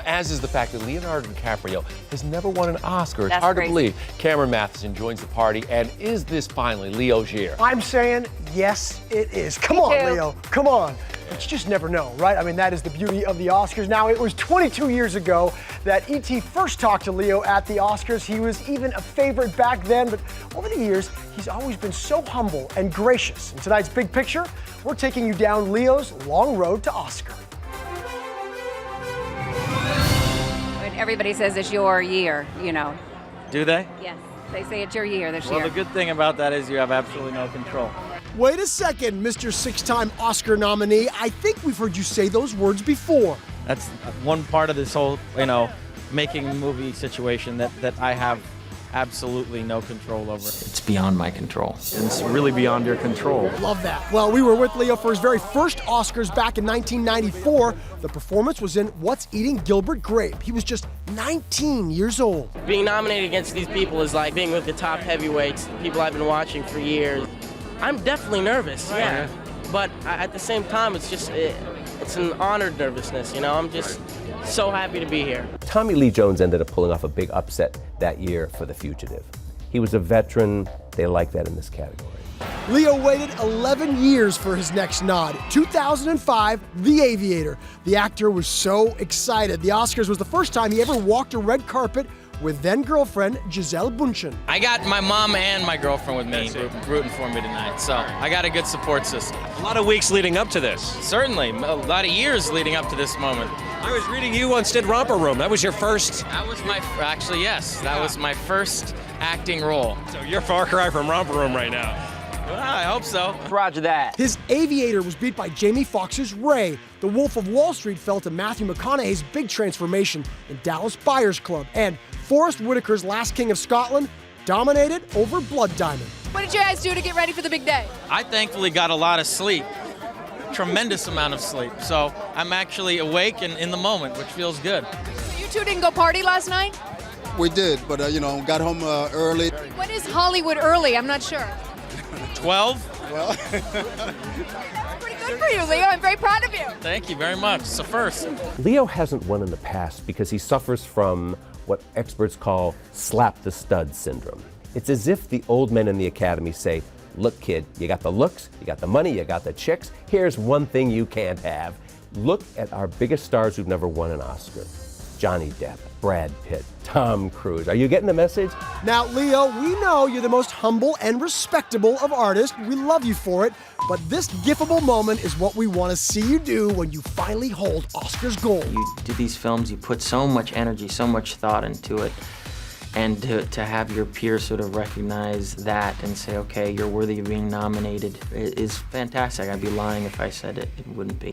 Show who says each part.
Speaker 1: As is the fact that Leonardo DiCaprio has never won an Oscar. It's
Speaker 2: That's
Speaker 1: hard
Speaker 2: crazy.
Speaker 1: to believe. Cameron Matheson joins the party, and is this finally Leo's year?
Speaker 3: I'm saying, yes, it is. Come on,
Speaker 2: too.
Speaker 3: Leo, come on. But you just never know, right? I mean, that is the beauty of the Oscars. Now, it was 22 years ago that E.T. first talked to Leo at the Oscars. He was even a favorite back then, but over the years, he's always been so humble and gracious. In tonight's Big Picture, we're taking you down Leo's long road to Oscar.
Speaker 2: Everybody says it's your year, you know.
Speaker 4: Do they?
Speaker 2: Yes, they say it's your year this year.
Speaker 4: Well, the good thing about that is you have absolutely no control.
Speaker 3: Wait a second, Mr. Six-time Oscar nominee. I think we've heard you say those words before.
Speaker 4: That's one part of this whole, making a movie situation that I have absolutely no control over.
Speaker 5: It's beyond my control.
Speaker 6: It's really beyond your control.
Speaker 3: Love that. Well, we were with Leo for his very first Oscars back in 1994. The performance was in What's Eating Gilbert, Grape. He was just 19 years old.
Speaker 7: Being nominated against these people is like being with the top heavyweights, people I've been watching for years. I'm definitely nervous, yeah. But at the same time, it's an honored nervousness, I'm just so happy to be here.
Speaker 8: Tommy Lee Jones ended up pulling off a big upset that year for The Fugitive. He was a veteran. They like that in this category.
Speaker 3: Leo waited 11 years for his next nod. 2005, The Aviator. The actor was so excited. The Oscars was the first time he ever walked a red carpet with then-girlfriend Gisele Bündchen.
Speaker 5: I got my mom and my girlfriend with me rooting for me tonight, so I got a good support system.
Speaker 6: A lot of weeks leading up to this.
Speaker 5: Certainly, a lot of years leading up to this moment.
Speaker 6: I was reading you on Sid Romper Room. That was your first.
Speaker 5: That was actually, yes, that was my first acting role.
Speaker 6: So you're far cry from Romper Room right now.
Speaker 5: Well, I hope so.
Speaker 7: Roger that.
Speaker 3: His Aviator was beat by Jamie Foxx's Ray. The Wolf of Wall Street fell to Matthew McConaughey's big transformation in Dallas Buyers Club. And Forrest Whitaker's Last King of Scotland dominated over Blood Diamond.
Speaker 9: What did you guys do to get ready for the big day?
Speaker 5: I thankfully got a lot of sleep, tremendous amount of sleep. So I'm actually awake and in the moment, which feels good.
Speaker 9: So you two didn't go party last night?
Speaker 10: We did, but got home early.
Speaker 9: What is Hollywood early? I'm not sure.
Speaker 5: 12?
Speaker 10: Well,
Speaker 9: That's pretty good for you, Leo. I'm very proud of you.
Speaker 5: Thank you very much. It's a first.
Speaker 8: Leo hasn't won in the past because he suffers from what experts call slap the stud syndrome. It's as if the old men in the Academy say, look, kid, you got the looks, you got the money, you got the chicks. Here's one thing you can't have. Look at our biggest stars who've never won an Oscar. Johnny Depp, Brad Pitt, Tom Cruise. Are you getting the message?
Speaker 3: Now, Leo, we know you're the most humble and respectable of artists. We love you for it. But this gifable moment is what we want to see you do when you finally hold Oscar's gold.
Speaker 5: You do these films, you put so much energy, so much thought into it, and to have your peers sort of recognize that and say, okay, you're worthy of being nominated is fantastic. I'd be lying if I said it wouldn't be.